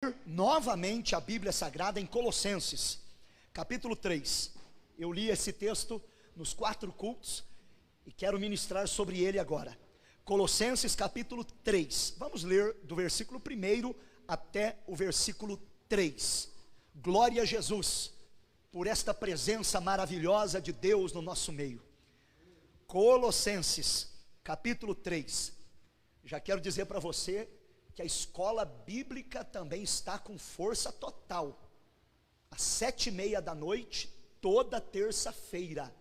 abrir novamente a Bíblia Sagrada em Colossenses, capítulo 3. Eu li esse texto nos 4 cultos e quero ministrar sobre ele agora. Colossenses capítulo 3. Vamos ler do versículo 1 até o versículo 3. Glória a Jesus por esta presença maravilhosa de Deus no nosso meio. Colossenses capítulo 3. Já quero dizer para você que a escola bíblica também está com força total. Às 7:30 da noite, toda terça-feira,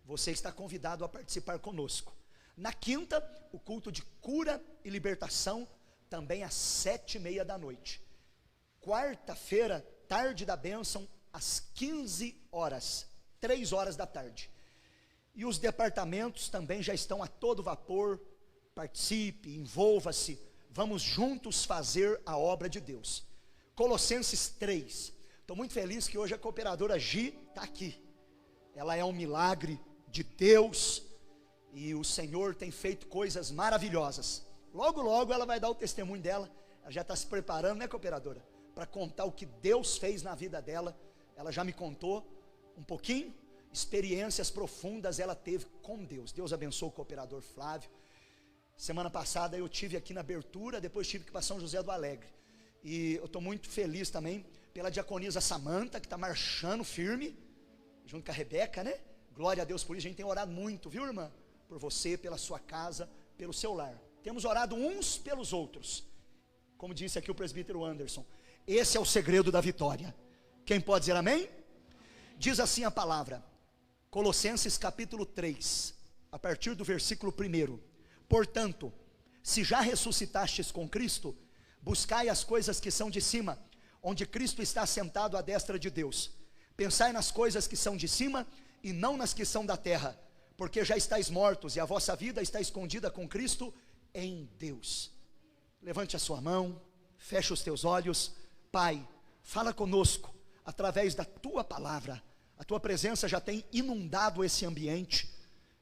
você está convidado a participar conosco. Na quinta, o culto de cura e libertação, também às 7:30 da noite. Quarta-feira, tarde da bênção, às 15 horas, 3 horas da tarde. E os departamentos também já estão a todo vapor. Participe, envolva-se, vamos juntos fazer a obra de Deus. Colossenses 3. Estou muito feliz que hoje a cooperadora Gi está aqui. Ela é um milagre de Deus e o Senhor tem feito coisas maravilhosas. Logo, logo ela vai dar o testemunho dela. Ela já está se preparando, né, cooperadora? Para contar o que Deus fez na vida dela. Ela já me contou um pouquinho. Experiências profundas ela teve com Deus. Deus abençoe o cooperador Flávio. Semana passada eu tive aqui na abertura, depois tive que ir para São José do Alegre. E eu estou muito feliz também pela diaconisa Samanta, que está marchando firme, junto com a Rebeca, né? Glória a Deus por isso. A gente tem orado muito, viu, irmã? Por você, pela sua casa, pelo seu lar. Temos orado uns pelos outros. Como disse aqui o presbítero Anderson, esse é o segredo da vitória. Quem pode dizer amém? Diz assim a palavra, Colossenses capítulo 3, a partir do versículo 1. Portanto, se já ressuscitastes com Cristo, buscai as coisas que são de cima, onde Cristo está sentado à destra de Deus. Pensai nas coisas que são de cima e não nas que são da terra, porque já estáis mortos e a vossa vida está escondida com Cristo em Deus. Levante a sua mão, feche os teus olhos. Pai, fala conosco através da tua palavra. A tua presença já tem inundado esse ambiente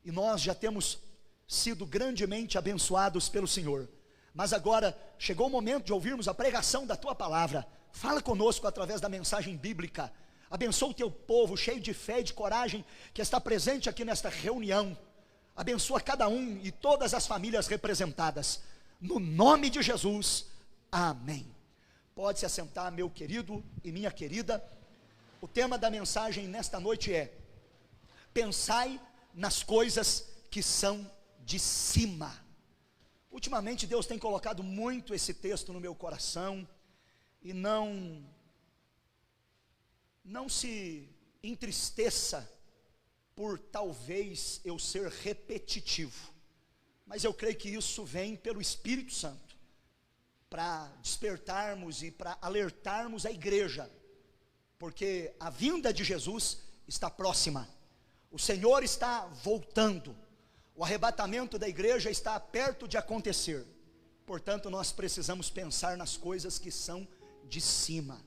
e nós já temos sido grandemente abençoados pelo Senhor, mas agora chegou o momento de ouvirmos a pregação da tua palavra. Fala conosco através da mensagem bíblica. Abençoa o teu povo cheio de fé e de coragem que está presente aqui nesta reunião. Abençoa cada um e todas as famílias representadas, no nome de Jesus, amém. Pode se assentar, meu querido e minha querida. O tema da mensagem nesta noite é: pensai nas coisas que são de cima. Ultimamente Deus tem colocado muito esse texto no meu coração, e não se entristeça por talvez eu ser repetitivo, mas eu creio que isso vem pelo Espírito Santo, para despertarmos e para alertarmos a igreja, porque a vinda de Jesus está próxima, o Senhor está voltando, o arrebatamento da igreja está perto de acontecer. Portanto, nós precisamos pensar nas coisas que são de cima.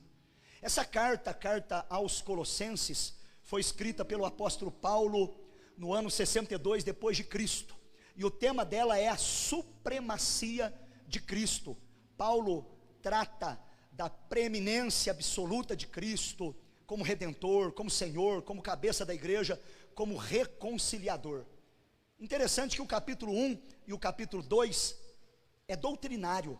Essa carta aos Colossenses, foi escrita pelo apóstolo Paulo no ano 62 depois de Cristo. E o tema dela é a supremacia de Cristo. Paulo trata da preeminência absoluta de Cristo, como Redentor, como Senhor, como cabeça da igreja, como reconciliador. Interessante que o capítulo 1 e o capítulo 2 é doutrinário.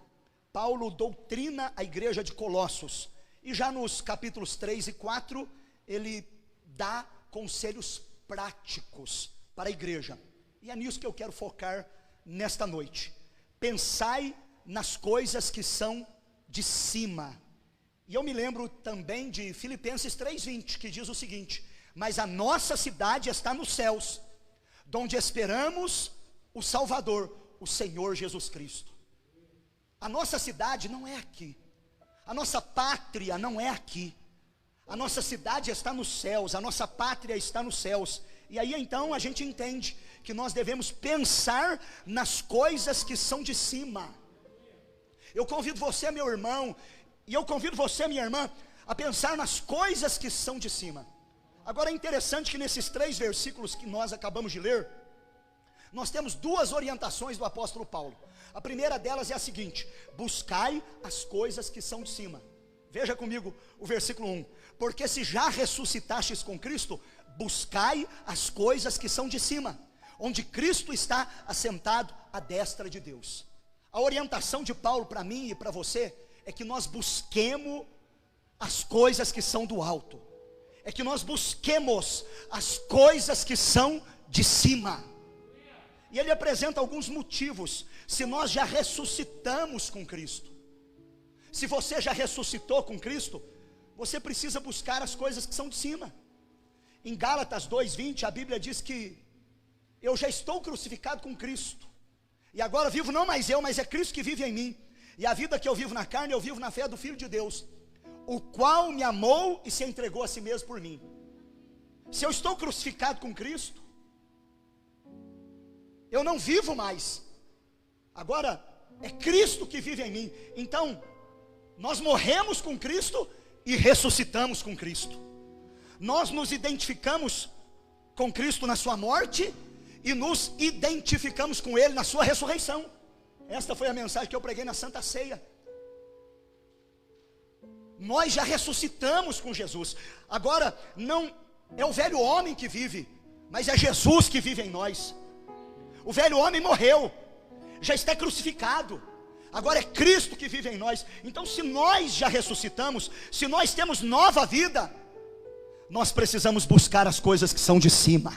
Paulo doutrina a igreja de Colossos, e já nos capítulos 3 e 4, ele dá conselhos práticos para a igreja, e é nisso que eu quero focar nesta noite. Pensai nas coisas que são de cima, e eu me lembro também de Filipenses 3:20, que diz o seguinte: mas a nossa cidade está nos céus, donde esperamos o Salvador, o Senhor Jesus Cristo. A nossa cidade não é aqui, a nossa pátria não é aqui, a nossa cidade está nos céus, a nossa pátria está nos céus. E aí então a gente entende que nós devemos pensar nas coisas que são de cima. Eu convido você, meu irmão, e eu convido você, minha irmã, a pensar nas coisas que são de cima. Agora é interessante que nesses 3 versículos que nós acabamos de ler, nós temos 2 orientações do apóstolo Paulo. A primeira delas é a seguinte: buscai as coisas que são de cima. Veja comigo o versículo 1. Porque se já ressuscitastes com Cristo, buscai as coisas que são de cima, onde Cristo está assentado à destra de Deus. A orientação de Paulo para mim e para você é que nós busquemos as coisas que são do alto. É que nós busquemos as coisas que são de cima. E ele apresenta alguns motivos. Se nós já ressuscitamos com Cristo, se você já ressuscitou com Cristo, você precisa buscar as coisas que são de cima. Em Gálatas 2:20, a Bíblia diz que eu já estou crucificado com Cristo, e agora vivo não mais eu, mas é Cristo que vive em mim. E a vida que eu vivo na carne, eu vivo na fé do Filho de Deus, o qual me amou e se entregou a si mesmo por mim. Se eu estou crucificado com Cristo, eu não vivo mais, agora é Cristo que vive em mim. Então nós morremos com Cristo e ressuscitamos com Cristo. Nós nos identificamos com Cristo na sua morte e nos identificamos com Ele na sua ressurreição. Esta foi a mensagem que eu preguei na Santa Ceia. Nós já ressuscitamos com Jesus. Agora não é o velho homem que vive, mas é Jesus que vive em nós. O velho homem morreu, já está crucificado. Agora é Cristo que vive em nós. Então, se nós já ressuscitamos, se nós temos nova vida, nós precisamos buscar as coisas que são de cima.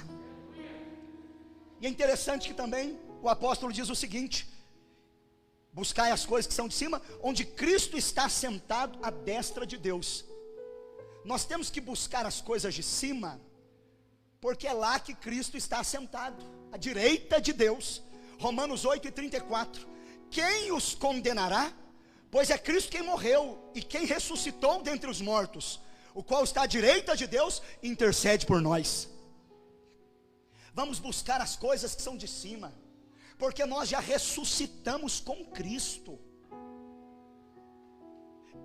E é interessante que também o apóstolo diz o seguinte: buscai as coisas que são de cima, onde Cristo está sentado à destra de Deus. Nós temos que buscar as coisas de cima, porque é lá que Cristo está assentado, à direita de Deus. Romanos 8:34. Quem os condenará? Pois é Cristo quem morreu e quem ressuscitou dentre os mortos, o qual está à direita de Deus e intercede por nós. Vamos buscar as coisas que são de cima, porque nós já ressuscitamos com Cristo,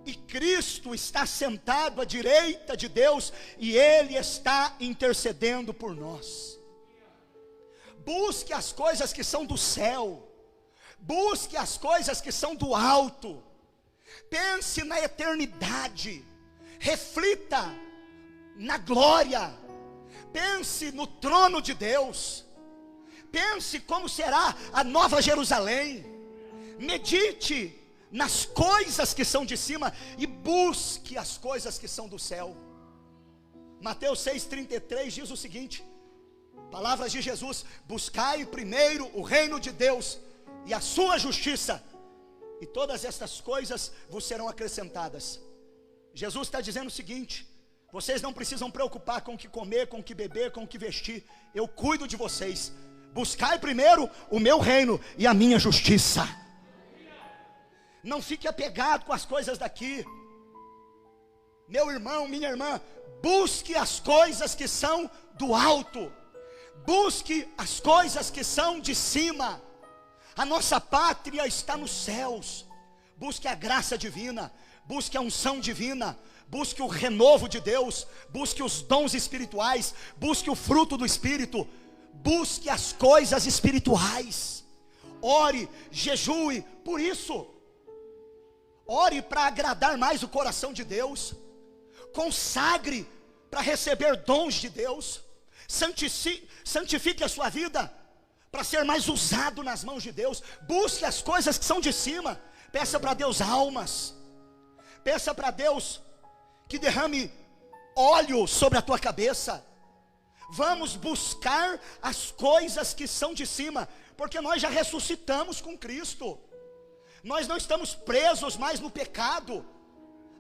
e Cristo está sentado à direita de Deus, e Ele está intercedendo por nós. Busque as coisas que são do céu, busque as coisas que são do alto, pense na eternidade, reflita na glória, pense no trono de Deus, pense como será a nova Jerusalém, medite nas coisas que são de cima e busque as coisas que são do céu. Mateus 6:33 diz o seguinte, palavras de Jesus: buscai primeiro o reino de Deus e a sua justiça, e todas estas coisas vos serão acrescentadas. Jesus está dizendo o seguinte: vocês não precisam preocupar com o que comer, com o que beber, com o que vestir, eu cuido de vocês. Buscai primeiro o meu reino e a minha justiça. Não fique apegado com as coisas daqui, meu irmão, minha irmã. Busque as coisas que são do alto, busque as coisas que são de cima. A nossa pátria está nos céus. Busque a graça divina, busque a unção divina, busque o renovo de Deus, busque os dons espirituais, busque o fruto do Espírito, busque as coisas espirituais. Ore, jejue por isso. Ore para agradar mais o coração de Deus. Consagre para receber dons de Deus. Santifique a sua vida para ser mais usado nas mãos de Deus. Busque as coisas que são de cima. Peça para Deus almas. Peça para Deus que derrame óleo sobre a tua cabeça. Vamos buscar as coisas que são de cima, porque nós já ressuscitamos com Cristo. Nós não estamos presos mais no pecado.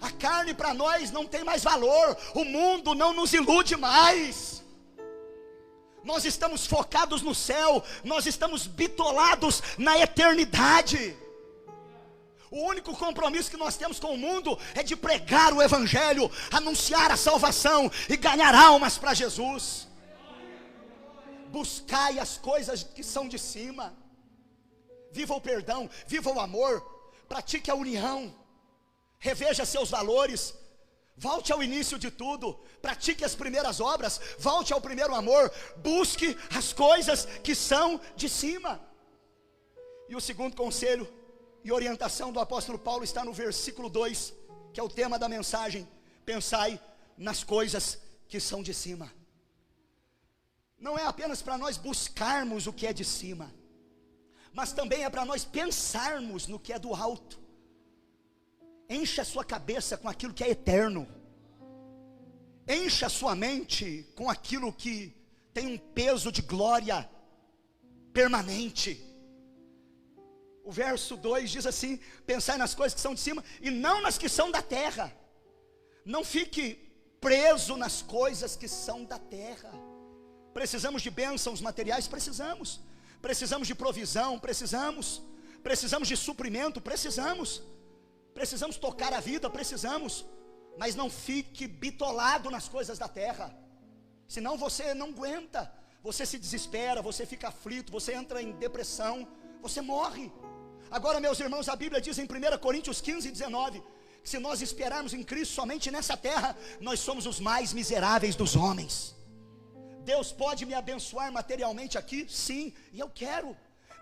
A carne para nós não tem mais valor. O mundo não nos ilude mais. Nós estamos focados no céu. Nós estamos bitolados na eternidade. O único compromisso que nós temos com o mundo é de pregar o evangelho, anunciar a salvação e ganhar almas para Jesus. Buscai as coisas que são de cima. Viva o perdão, viva o amor, pratique a união, reveja seus valores, volte ao início de tudo, pratique as primeiras obras, volte ao primeiro amor, busque as coisas que são de cima. E o segundo conselho e orientação do apóstolo Paulo está no versículo 2, que é o tema da mensagem: pensai nas coisas que são de cima. Não é apenas para nós buscarmos o que é de cima, mas também é para nós pensarmos no que é do alto. Encha a sua cabeça com aquilo que é eterno. Encha a sua mente com aquilo que tem um peso de glória permanente. O verso 2 diz assim: pensai nas coisas que são de cima e não nas que são da terra. Não fique preso nas coisas que são da terra. Precisamos de bênçãos materiais? Precisamos. Precisamos de provisão? Precisamos. Precisamos de suprimento? Precisamos. Precisamos tocar a vida? Precisamos. Mas não fique bitolado nas coisas da terra, senão você não aguenta, você se desespera, você fica aflito, você entra em depressão, você morre. Agora, meus irmãos, a Bíblia diz em 1 Coríntios 15, 19, que se nós esperarmos em Cristo somente nessa terra, nós somos os mais miseráveis dos homens. Deus pode me abençoar materialmente aqui? Sim, e eu quero.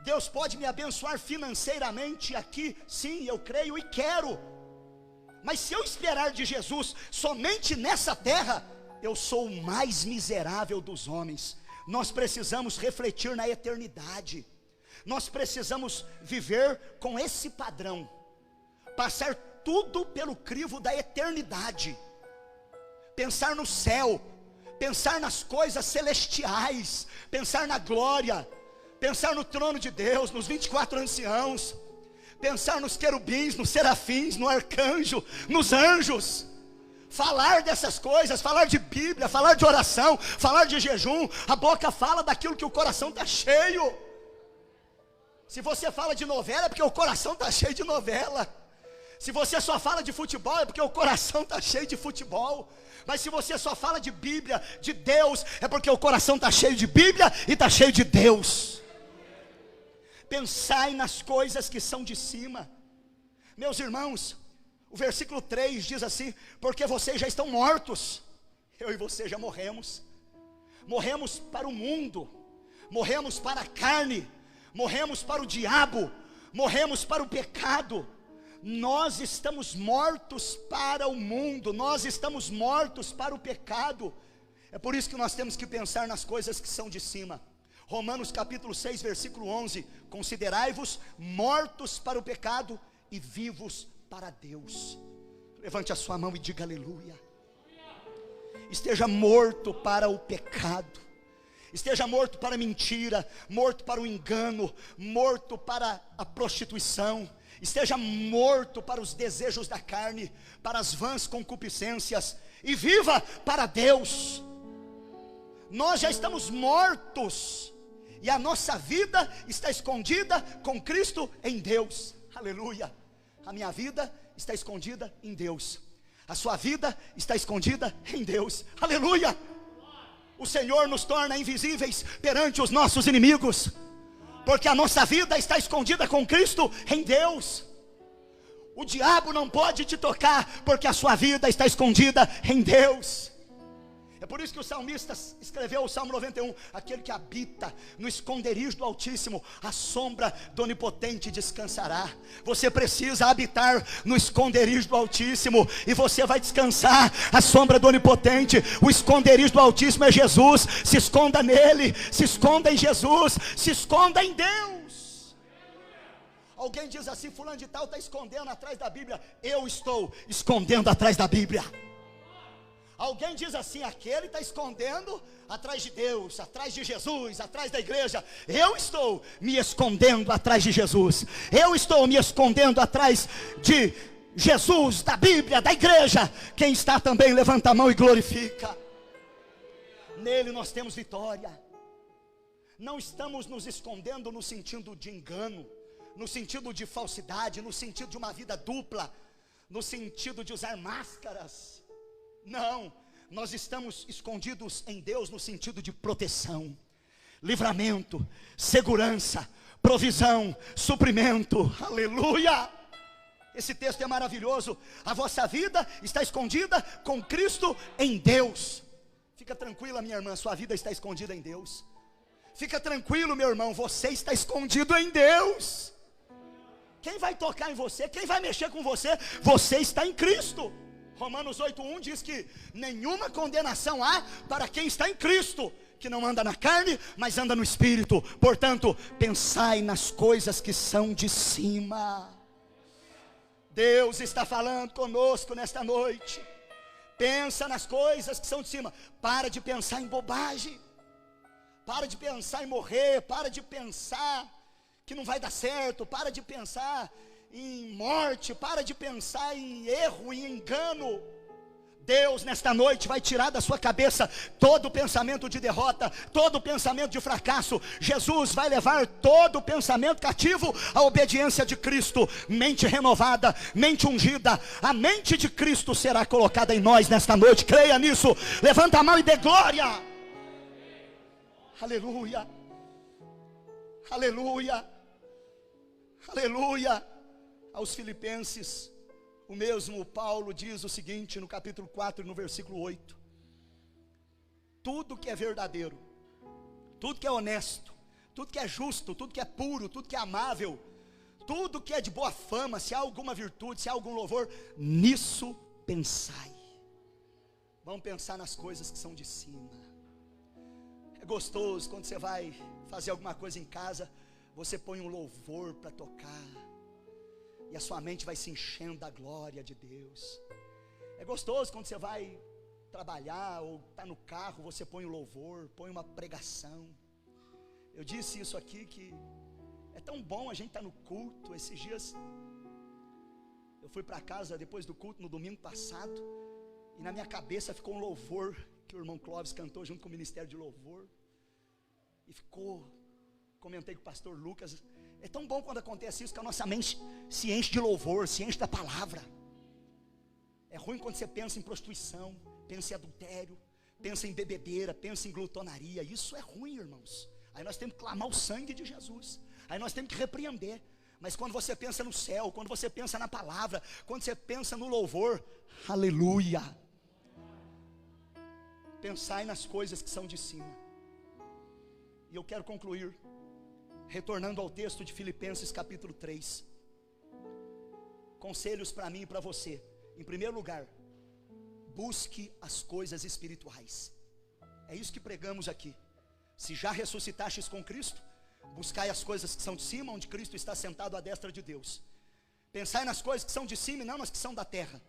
Deus pode me abençoar financeiramente aqui? Sim, eu creio e quero. Mas se eu esperar de Jesus somente nessa terra, eu sou o mais miserável dos homens. Nós precisamos refletir na eternidade. Nós precisamos viver com esse padrão, passar tudo pelo crivo da eternidade, pensar no céu, pensar nas coisas celestiais, pensar na glória, pensar no trono de Deus, nos 24 anciãos, pensar nos querubins, nos serafins, no arcanjo, nos anjos. Falar dessas coisas, falar de Bíblia, falar de oração, falar de jejum. A boca fala daquilo que o coração está cheio. Se você fala de novela, é porque o coração está cheio de novela. Se você só fala de futebol, é porque o coração está cheio de futebol. Mas se você só fala de Bíblia, de Deus, é porque o coração está cheio de Bíblia e está cheio de Deus. Pensai nas coisas que são de cima. Meus irmãos, o versículo 3 diz assim: porque vocês já estão mortos. Eu e você já morremos. Morremos para o mundo, morremos para a carne, morremos para o diabo, morremos para o pecado. Nós estamos mortos para o mundo, nós estamos mortos para o pecado. É por isso que nós temos que pensar nas coisas que são de cima. Romanos capítulo 6, versículo 11: considerai-vos mortos para o pecado e vivos para Deus. Levante a sua mão e diga aleluia. Esteja morto para o pecado, esteja morto para a mentira, morto para o engano, morto para a prostituição, esteja morto para os desejos da carne, para as vãs concupiscências, e viva para Deus. Nós já estamos mortos, e a nossa vida está escondida com Cristo em Deus. Aleluia. A minha vida está escondida em Deus, a sua vida está escondida em Deus. Aleluia. O Senhor nos torna invisíveis perante os nossos inimigos, porque a nossa vida está escondida com Cristo em Deus. O diabo não pode te tocar, porque a sua vida está escondida em Deus. É por isso que o salmista escreveu o Salmo 91: aquele que habita no esconderijo do Altíssimo, a sombra do Onipotente descansará. Você precisa habitar no esconderijo do Altíssimo, e você vai descansar à sombra do Onipotente. O esconderijo do Altíssimo é Jesus. Se esconda nele, se esconda em Jesus, se esconda em Deus. Alguém diz assim: fulano de tal está escondendo atrás da Bíblia. Eu estou escondendo atrás da Bíblia. Alguém diz assim: aquele está escondendo atrás de Deus, atrás de Jesus, atrás da igreja. Eu estou me escondendo atrás de Jesus. Eu estou me escondendo atrás de Jesus, da Bíblia, da igreja. Quem está também, levanta a mão e glorifica. Nele nós temos vitória. Não estamos nos escondendo no sentido de engano, no sentido de falsidade, no sentido de uma vida dupla, no sentido de usar máscaras. Não, nós estamos escondidos em Deus no sentido de proteção, livramento, segurança, provisão, suprimento. Aleluia. Esse texto é maravilhoso. A vossa vida está escondida com Cristo em Deus. Fica tranquila, minha irmã, sua vida está escondida em Deus. Fica tranquilo, meu irmão, você está escondido em Deus. quem vai tocar em você, quem vai mexer com você? Você está em Cristo. Romanos 8:1 diz que nenhuma condenação há para quem está em Cristo, que não anda na carne, mas anda no Espírito. Portanto, pensai nas coisas que são de cima. Deus está falando conosco nesta noite. Pensa nas coisas que são de cima. Para de pensar em bobagem. Para de pensar em morrer. Para de pensar que não vai dar certo. Para de pensar em morte. Para de pensar em erro e engano. Deus nesta noite vai tirar da sua cabeça todo pensamento de derrota, todo pensamento de fracasso. Jesus vai levar todo pensamento cativo à obediência de Cristo. Mente renovada, mente ungida, a mente de Cristo será colocada em nós nesta noite. Creia nisso, levanta a mão e dê glória. Aleluia, aleluia, aleluia. Aos Filipenses, o mesmo Paulo diz o seguinte no capítulo 4, no versículo 8: tudo que é verdadeiro, tudo que é honesto, tudo que é justo, tudo que é puro, tudo que é amável, tudo que é de boa fama, se há alguma virtude, se há algum louvor, nisso pensai. Vamos pensar nas coisas que são de cima. É gostoso quando você vai fazer alguma coisa em casa, você põe um louvor para tocar, e a sua mente vai se enchendo da glória de Deus. É gostoso quando você vai trabalhar ou está no carro, você põe um louvor, põe uma pregação. Eu disse isso aqui, que é tão bom a gente estar no culto. Esses dias eu fui para casa depois do culto no domingo passado, e na minha cabeça ficou um louvor que o irmão Clóvis cantou junto com o Ministério de Louvor, e comentei com o pastor Lucas. É tão bom quando acontece isso, que a nossa mente se enche de louvor, se enche da palavra. É ruim quando você pensa em prostituição, pensa em adultério, pensa em bebedeira, pensa em glutonaria. Isso é ruim, irmãos. Aí nós temos que clamar o sangue de Jesus, aí nós temos que repreender. Mas quando você pensa no céu, quando você pensa na palavra, quando você pensa no louvor, aleluia. Pensai nas coisas que são de cima. E eu quero concluir retornando ao texto de Filipenses capítulo 3. Conselhos para mim e para você. Em primeiro lugar, busque as coisas espirituais. É isso que pregamos aqui. Se já ressuscitastes com Cristo, buscai as coisas que são de cima, onde Cristo está sentado à destra de Deus. Pensai nas coisas que são de cima e não nas que são da terra.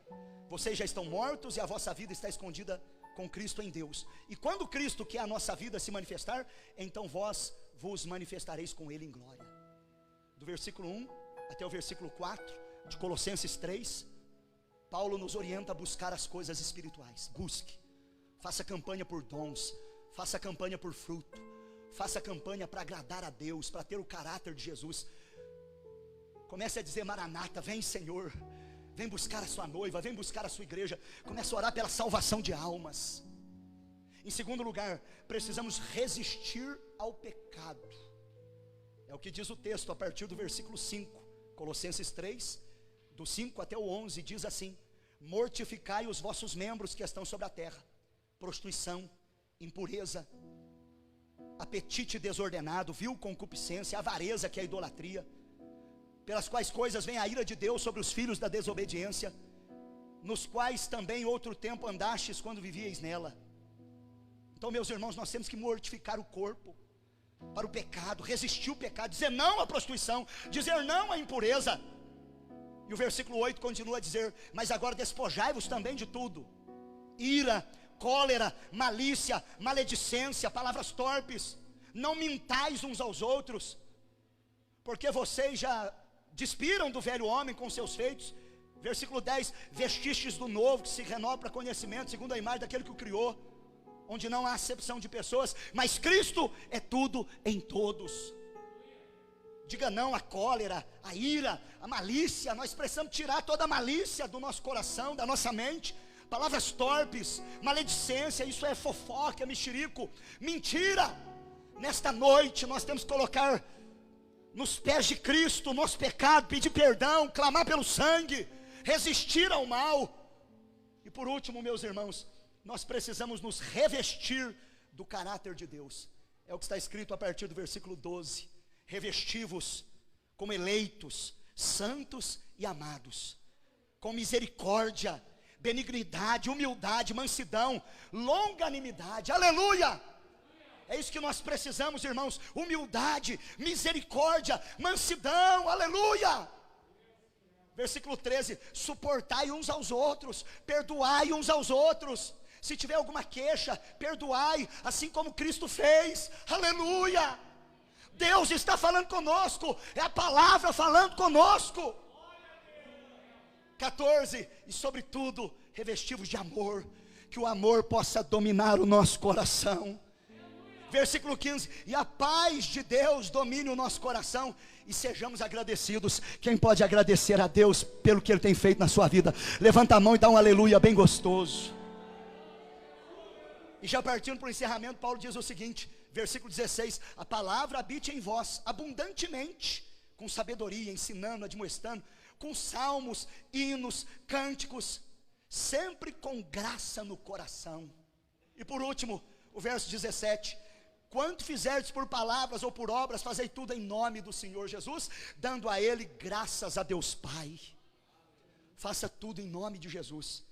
Vocês já estão mortos e a vossa vida está escondida com Cristo em Deus. E quando Cristo, que é a nossa vida, se manifestar, então vós vos manifestareis com Ele em glória. Do versículo 1 até o versículo 4 de Colossenses 3, Paulo nos orienta a buscar as coisas espirituais. Busque, faça campanha por dons, faça campanha por fruto, faça campanha para agradar a Deus, para ter o caráter de Jesus. Comece a dizer: Maranata, vem Senhor, vem buscar a sua noiva, vem buscar a sua igreja. Comece a orar pela salvação de almas. Em segundo lugar, precisamos resistir ao pecado. É o que diz o texto a partir do versículo 5, Colossenses 3, do 5 até o 11, diz assim: mortificai os vossos membros que estão sobre a terra: prostituição, impureza, apetite desordenado, vil concupiscência, avareza, que é a idolatria, pelas quais coisas vem a ira de Deus sobre os filhos da desobediência, nos quais também outro tempo andastes quando vivieis nela. Então, meus irmãos, nós temos que mortificar o corpo para o pecado, resistir o pecado, dizer não à prostituição, dizer não à impureza. E o versículo 8 continua a dizer: mas agora despojai-vos também de tudo: ira, cólera, malícia, maledicência, palavras torpes. Não mintais uns aos outros, porque vocês já despiram do velho homem com seus feitos. Versículo 10: vestistes do novo, que se renova para conhecimento, segundo a imagem daquele que o criou, onde não há acepção de pessoas, mas Cristo é tudo em todos. Diga não à cólera, à ira, à malícia. Nós precisamos tirar toda a malícia do nosso coração, da nossa mente. Palavras torpes, maledicência, isso é fofoca, é mexerico, mentira. Nesta noite nós temos que colocar nos pés de Cristo o nosso pecado, pedir perdão, clamar pelo sangue, resistir ao mal. E por último, meus irmãos, nós precisamos nos revestir do caráter de Deus. É o que está escrito a partir do versículo 12: revesti-vos como eleitos, santos e amados, com misericórdia, benignidade, humildade, mansidão, longanimidade. Aleluia! É isso que nós precisamos, irmãos: humildade, misericórdia, mansidão. Aleluia! Versículo 13: suportai uns aos outros, perdoai uns aos outros. Se tiver alguma queixa, perdoai, assim como Cristo fez. Aleluia! Deus está falando conosco, é a palavra falando conosco. 14: e sobretudo, revestivos de amor, que o amor possa dominar o nosso coração. Versículo 15: e a paz de Deus domine o nosso coração, e sejamos agradecidos. Quem pode agradecer a Deus pelo que Ele tem feito na sua vida? Levanta a mão e dá um aleluia bem gostoso. E já partindo para o encerramento, Paulo diz o seguinte, versículo 16: a palavra habite em vós abundantemente, com sabedoria, ensinando, admoestando, com salmos, hinos, cânticos, sempre com graça no coração. E por último, o verso 17: quanto fizerdes por palavras ou por obras, fazei tudo em nome do Senhor Jesus, dando a Ele graças a Deus Pai. Faça tudo em nome de Jesus.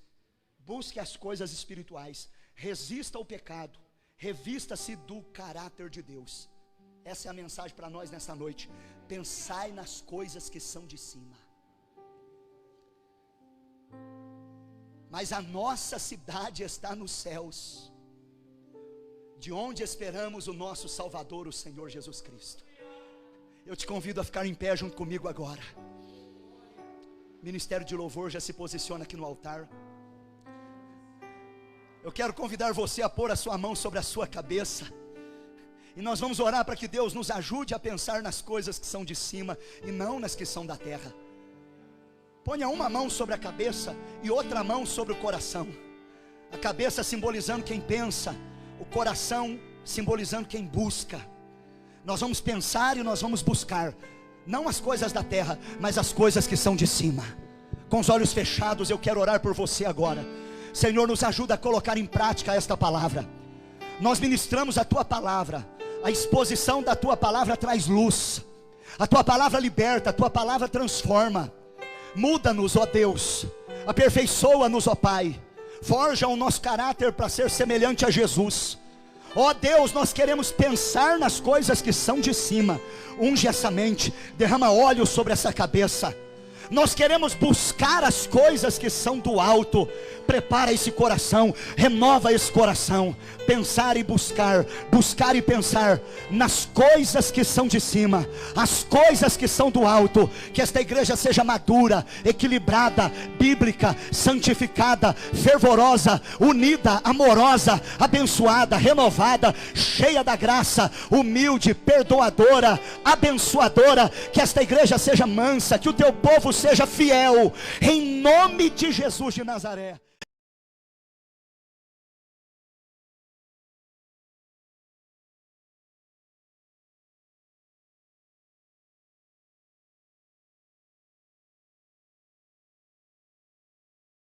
Busque as coisas espirituais, resista ao pecado, revista-se do caráter de Deus. Essa é a mensagem para nós nessa noite. Pensai nas coisas que são de cima. Mas a nossa cidade está nos céus, de onde esperamos o nosso Salvador, o Senhor Jesus Cristo. Eu te convido a ficar em pé junto comigo agora. O Ministério de Louvor já se posiciona aqui no altar. Eu quero convidar você a pôr a sua mão sobre a sua cabeça, e nós vamos orar para que Deus nos ajude a pensar nas coisas que são de cima e não nas que são da terra. Ponha uma mão sobre a cabeça e outra mão sobre o coração. A cabeça simbolizando quem pensa, o coração simbolizando quem busca. Nós vamos pensar e nós vamos buscar, não as coisas da terra, mas as coisas que são de cima. Com os olhos fechados, eu quero orar por você agora. Senhor, nos ajuda a colocar em prática esta palavra. Nós ministramos a Tua palavra. A exposição da Tua palavra traz luz. A Tua palavra liberta, a Tua palavra transforma. Muda-nos, ó Deus. Aperfeiçoa-nos, ó Pai. Forja o nosso caráter para ser semelhante a Jesus. Ó Deus, nós queremos pensar nas coisas que são de cima. Unge essa mente, derrama óleo sobre essa cabeça. Nós queremos buscar as coisas que são do alto. Prepara esse coração, renova esse coração. Pensar e buscar, buscar e pensar nas coisas que são de cima, as coisas que são do alto. Que esta igreja seja madura, equilibrada, bíblica, santificada, fervorosa, unida, amorosa, abençoada, renovada, cheia da graça, humilde, perdoadora, abençoadora. Que esta igreja seja mansa, que o Teu povo seja fiel, em nome de Jesus de Nazaré.